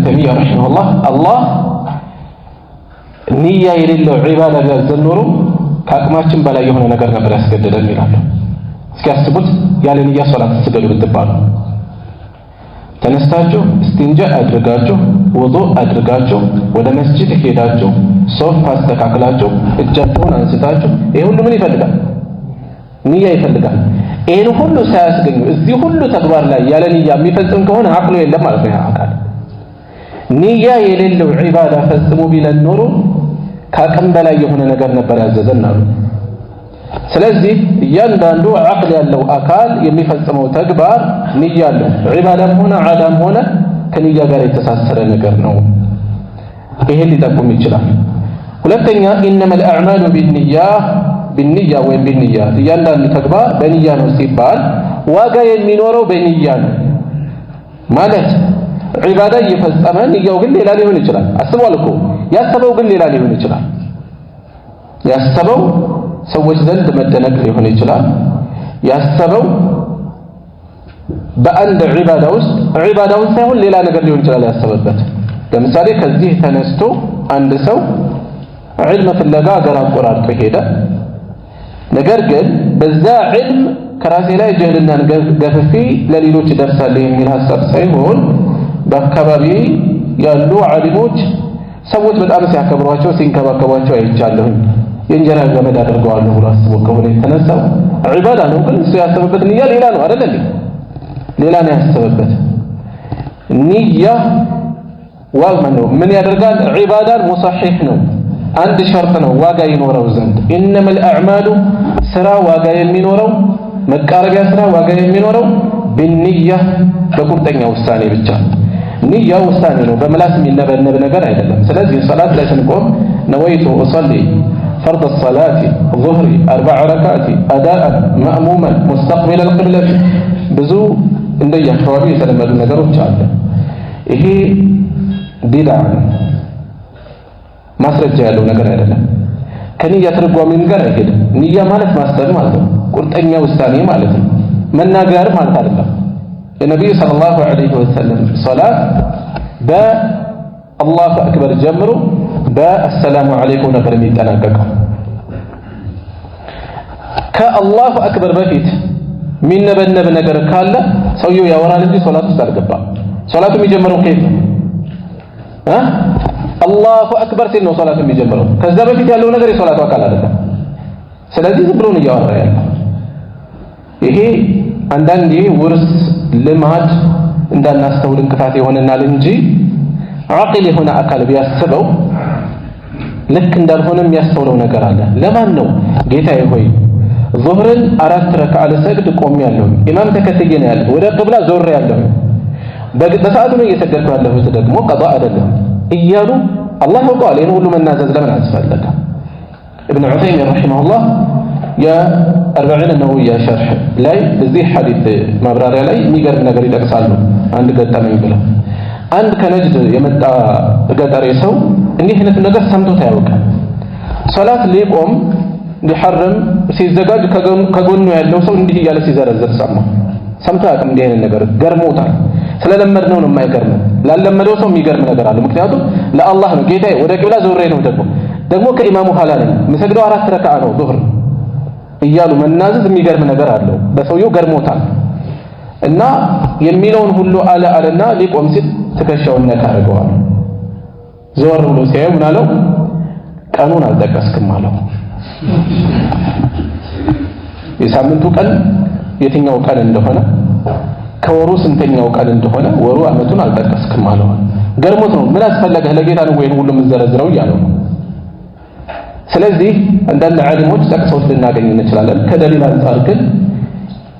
تيمية رحمه الله نية يليلو عبادة زنورو كاكماتشن بلا يهون نقر نبر يسجددن ይላሉ እስኪያስቡት ያለ ንያ ሶላት ስገዱ ብትባሉ ተነስታችሁ እስቲንጃ አድርጋችሁ ውዱእ አድርጋችሁ ወደ መስጂድ ሄዳችሁ ሶፍ አስተካክላችሁ እጃችሁን አንስታችሁ ይሄ ሁሉ ምን ይፈልጋል ንያ ይፈልጋል ይሄን ሁሉ ሳያስገኙ እዚህ ሁሉ ተግባር ላይ ያለ ንያ የሚፈጽም ከሆነ አቅሉ የለም ማለት ነው አካል ንያ የሌለው ዒባዳ ፈጽሙ ቢለን ኖሮ ካቀም በላይ የሆነ ነገር ነበር ያዘዘን አሉ ስለዚህ እያንዳንዱ አቅል ያለው አካል የሚፈጽመው ተግባር ንያ አለው ዒባዳም ሆነ ዓዳም ሆነ ከንያ ጋር የተሳሰረ ነገር ነው ይሄን ሊጠቁም ይችላል ሁለተኛ ኢንማ الأعمال بالنية ወይም بالنية እያንዳንዱ ተግባር በንያ ነው ሲባል ዋጋ የሚኖረው በንያ ነው ማለት ዒባዳ እየፈጸመ ንያው ግን ሌላ ሊሆን ይችላል አስበዋል እኮ ያሰበው ግን ሌላ ሊሆን ይችላል ያሰበው ሰዎች ዘንድ መደነቅ ሊሆን ይችላል ያሰበው በአንድ ዒባዳ ውስጥ ዒባዳውን ሳይሆን ሌላ ነገር ሊሆን ይችላል ያሰበበት ለምሳሌ ከዚህ ተነስቶ አንድ ሰው ዒልም ፍለጋ አገር አቆራርጦ ሄደ ነገር ግን በዛ ዒልም ከራሴ ላይ ጀህልና ገፍፊ ለሌሎች ይደርሳል የሚል ሐሳብ ሳይሆን በአካባቢ ያሉ ዓሊሞች ሰዎች በጣም ሲያከብሯቸው ሲንከባከቧቸው አይቻለሁ የእንጀራ ገመድ አድርገዋለሁ ብሎ አስቦ ከሆነ የተነሳው ዒባዳ ነው ግን እሱ ያሰበበት ንያ ሌላ ነው አይደል እንዴ ሌላ ነው ያሰበበት ንያ ዋጋ ነው ምን ያደርጋል ዒባዳን ሙሰሒህ ነው አንድ ሸርጥ ነው ዋጋ ይኖረው ዘንድ ኢንማ الأعمال ስራ ዋጋ የሚኖረው መቃረቢያ ስራ ዋጋ የሚኖረው بالنية በቁርጠኛ ውሳኔ ብቻ ንያ ውሳኔ ነው በመላስ የሚነበብ ነገር አይደለም ስለዚህ ሶላት ላይ ስንቆም نويت أصلي فرض الصلاة ظهري 4 ركعات أداء مأموما مستقبل القبلة ብዙ እንደየ አካባቢው የተለመዱ ነገሮች አሉ ይሄ ቢድዓ ነው ማስረጃ ያለው ነገር አይደለም ከንያ ትርጓሜም ጋር አይሄድም ንያ ማለት ማሰብ ማለት ነው ቁርጠኛ ውሳኔ ማለት ነው መናገር ማለት አይደለም የነብዩ ሰለላሁ ዐለይሂ ወሰለም ሶላት በአላሁ አክበር ጀምሮ በአሰላሙ ዐለይኩም ነበር የሚጠናቀቀው ከአላሁ አክበር በፊት የሚነበነብ ነገር ካለ ሰውየው ያወራል እንጂ ሶላት ውስጥ አልገባም ሶላቱ የሚጀምረው ከየት ነው አላሁ አክበር ሲል ነው ሶላት የሚጀምረው ከዛ በፊት ያለው ነገር የሶላቱ አካል አይደለም ስለዚህ ዝም ብሎ ነው ያወራ ያለው ይሄ አንዳንዴ ውርስ ልማድ እንዳናስተውል እንቅፋት ይሆነናል እንጂ አቂል የሆነ አካል ቢያስበው ልክ እንዳልሆነ የሚያስተውለው ነገር አለ ለማን ነው ጌታዬ ሆይ ዙህርን 4 ረካዓ ለሰግድ ቆሜያለሁ ኢማም ተከትዬ ነው ያለው ወደ ቂብላ ዞር ያለው በሰዓቱ ነው እየሰገድኩ ያለሁት ደግሞ ቀዷ አይደለም እያሉ አላህ ያውቃል ይሄን ሁሉ መናዘዝ ለምን አስፈለገ ابن عثيمين رحمه الله يا 40 النووية شرح ላይ በዚህ ሐዲስ ማብራሪያ ላይ የሚገርም ነገር ይጠቅሳሉ አንድ ገጠመኝ ብለው አንድ ከነጅድ የመጣ ገጠሬ ሰው እንዲህ አይነት ነገር ሰምቶት ያውቃል ሶላት ሊቆም ሊሐረም ሲዘጋጅ ከጎኑ ያለው ሰው እንዲህ እያለ ሲዘረዘር ሰምቶ ያውቃል እንዲህ አይነት ነገር ገርሞታል ስለለመድነው ነው የማይገርመው ላለመደው ሰው የሚገርም ነገር አለ ምክንያቱም ለአላህ ነው ጌታዬ ወደ ቂብላ ዞሬ ነው ደግሞ ከኢማሙ ኋላ ነኝ መስገደው 4 ረካዓ ነው ዙህር እያሉ መናዘዝ የሚገርም ነገር አለው በሰውየው ገርሞታል እና የሚለውን ሁሉ አለና ሊቆም ሲል ትከሻውን ነካ አድርገዋል ዞር ብሎ ሲያየው ምን አለው ቀኑን አልጠቀስክም አለው የሳምንቱ ቀን የትኛው ቀን እንደሆነ ከወሩ ስንተኛው ቀን እንደሆነ ወሩ አመቱን አልጠቀስክም አለው ገርሞት ነው ምን አስፈለገህ ለጌታ ነው ወይ ሁሉ ምንዘረዝረው ያለው ስለዚህ አንዳንድ ዓሊሞች ጠቅሰውት ልናገኝ እንችላለን ከደሊል አንፃር ግን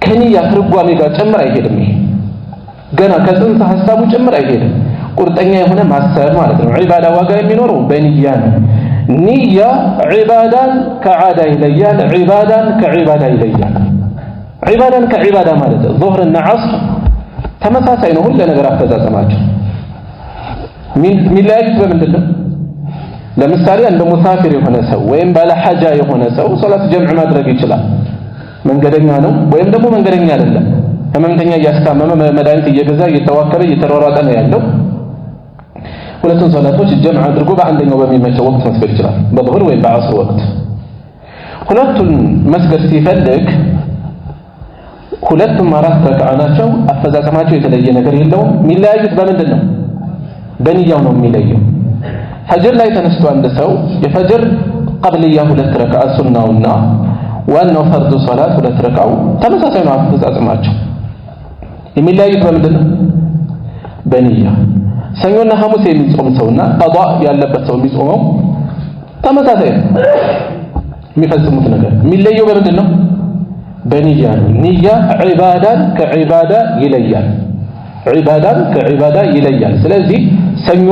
ከንያ ትርጓሜ ጋር ጭምር አይሄድም ይሄ ገና ከጽንሰ ሐሳቡ ጭምር አይሄድም ቁርጠኛ የሆነ ማሰብ ማለት ነው ዒባዳ ዋጋ የሚኖረው በንያ ነው ንያ ዒባዳን ከዓዳ ይለያል ዒባዳን ከዒባዳ ይለያል ዒባዳን ከዒባዳ ማለት ዙህርና ዐስር ተመሳሳይ ነው ሁሉ ነገር አፈጻጸማቸው ሚላያዩት በምንድን ነው ለምሳሌ አንድ ሙሳፊር የሆነ ሰው ወይም ባለ ሐጃ የሆነ ሰው ሶላት ጀምዕ ማድረግ ይችላል መንገደኛ ነው ወይም ደግሞ መንገደኛ አይደለም ህመምተኛ እያስታመመ መድኃኒት እየገዛ እየተዋከለ እየተሯሯጠ ነው ያለው ሁለቱን ሶላቶች ጀምዕ አድርጎ በአንደኛው በሚመቸው ወቅት መስገድ ይችላል በዙህር ወይ በዐስር ወቅት ሁለቱን መስገድ ሲፈልግ ሁለቱም አራት ረካዓ ናቸው አፈጻጸማቸው የተለየ ነገር የለውም የሚለያዩት በምንድን ነው በንያው ነው የሚለየው ፈጅር ላይ ተነስቶ አንድ ሰው የፈጅር ቀብልያ ሁለት ረካዓ ሱናውና ዋናው ፈርዱ ሶላት ሁለት ረካዓው ተመሳሳይ ነው አፈጻጸማቸው የሚለያዩት በምንድን ነው በንያ ሰኞና ሐሙስ የሚጾም ሰውና ቀዷ ያለበት ሰው የሚጾመው ተመሳሳይ ነው የሚፈጽሙት ነገር የሚለየው በምንድን ነው በንያ ነው ንያ ዒባዳን ከዒባዳ ይለያል ዒባዳን ከዒባዳ ይለያል ስለዚህ ሰኞ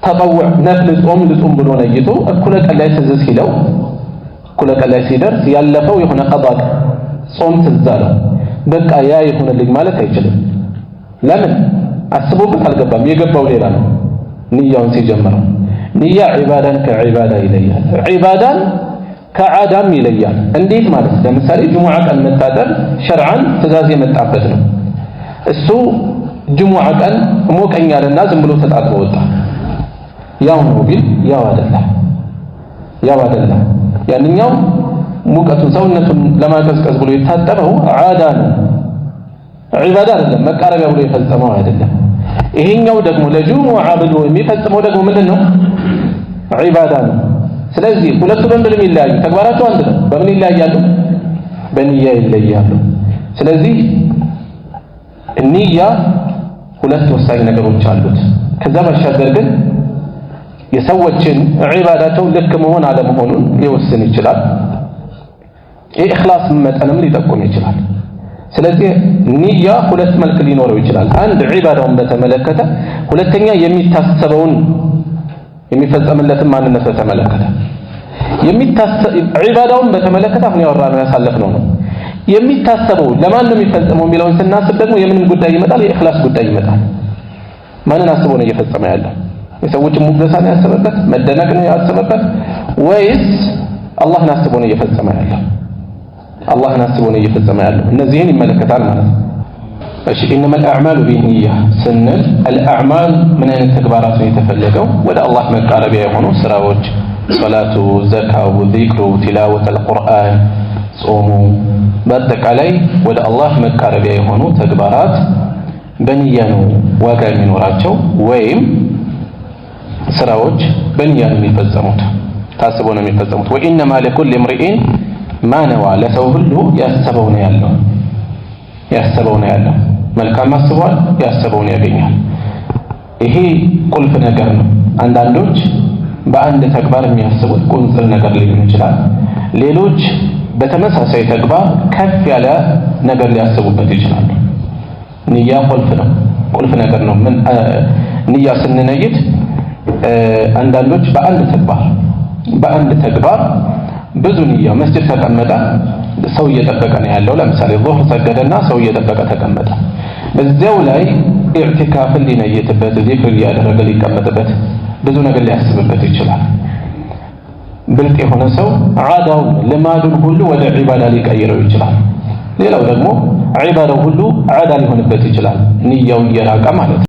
ተጠውዕ ነፍል ጾም ብሎ ነይቶ እኩለ ቀን ላይ ትዝ ሲለው እኩለ ቀን ላይ ሲደርስ ያለፈው የሆነ ቀዷ ጾም ትዝ አለው በቃ ያ ይሁንልኝ ማለት አይችልም ለምን አስቦበት አልገባም የገባው ሌላ ነው ንያውን ሲጀምረው ንያ ዒባዳን ከዒባዳ ይለያል ዒባዳን ከዓዳም ይለያል እንዴት ማለት ለምሳሌ ጁሙዓ ቀን መታጠብ ሸርዓን ትእዛዝ የመጣበት ነው እሱ ጁሙዓ ቀን ሞቀኛልና ዝም ብሎ ተጣጥቦ ወጣ ያው ነው ቢል ያው አይደለም ያንኛው ሙቀቱን ሰውነቱን ለማቀዝቀዝ ብሎ የታጠበው ዓዳ ነው ዒባዳ አይደለም መቃረቢያ ብሎ የፈጸመው አይደለም ይሄኛው ደግሞ ለጁሙዓ ብሎ የሚፈጽመው ደግሞ ምንድነው ዒባዳ ነው ስለዚህ ሁለቱ በምን ይለያያሉ ተግባራቸው አንድ ነው በምን ይለያያሉ በንያ ይለያሉ ስለዚህ ንያ ሁለት ወሳኝ ነገሮች አሉት ከዛ ባሻገር ግን የሰዎችን ዒባዳቸው ልክ መሆን አለመሆኑን ሊወስን ይችላል የኢኽላስ መጠንም ሊጠቁም ይችላል ስለዚህ ንያ ሁለት መልክ ሊኖረው ይችላል አንድ ዒባዳውን በተመለከተ ሁለተኛ የሚታሰበውን የሚፈጸምለትን ማንነት በተመለከተ ዒባዳውን በተመለከተ አሁን ያወራነው ያሳለፍነው ነው የሚታሰበው ለማን ነው የሚፈጸመው የሚለውን ስናስብ ደግሞ የምንም ጉዳይ ይመጣል የኢኽላስ ጉዳይ ይመጣል ማንን አስቦ ነው እየፈጸመ ያለው የሰዎችን ሙግደሳን ያሰበበት መደነቅ ነው ያሰበበት ወይስ አላህን አስቦ ነው እየፈጸመ ያለው አላህን አስቦ ነው እየፈጸመ ያለው እነዚህን ይመለከታል ማለት ነው እሺ انما الاعمال بالنيه ስንል الاعمال ምን አይነት ተግባራት ነው የተፈለገው ወደ አላህ መቃረቢያ የሆኑ ስራዎች ሶላቱ ዘካው ዚክሩ ቲላወት القرآن ጾሙ በአጠቃላይ ወደ አላህ መቃረቢያ የሆኑ ተግባራት በንያ ነው ዋጋ የሚኖራቸው ወይም ስራዎች በንያ ነው የሚፈጸሙት ታስቦ ነው የሚፈጸሙት وانما لكل امرئ ما نوى ለሰው ሁሉ ያሰበው ነው ያለው መልካም አስቧል ያሰበውን ያገኛል ይሄ ቁልፍ ነገር ነው አንዳንዶች በአንድ ተግባር የሚያስቡት ቁንጽል ነገር ሊሆን ይችላል ሌሎች በተመሳሳይ ተግባር ከፍ ያለ ነገር ሊያስቡበት ይችላሉ ንያ ቁልፍ ነገር ነው ምን ንያ ስንነይት አንዳንዶች በአንድ ተግባር ብዙ ንያ መስጂድ ተቀመጠ ሰው እየጠበቀ ነው ያለው ለምሳሌ ዙህር ሰገደና ሰው እየጠበቀ ተቀመጠ በዚያው ላይ ኢዕቲካፍ ሊነይትበት ዚክር ያደረገ ሊቀመጥበት ብዙ ነገር ሊያስብበት ይችላል ብልጥ የሆነ ሰው ዓዳውን ልማዱን ሁሉ ወደ ዒባዳ ሊቀይረው ይችላል ሌላው ደግሞ ዒባዳው ሁሉ ዓዳ ሊሆንበት ይችላል ንያው እየራቀ ማለት ነው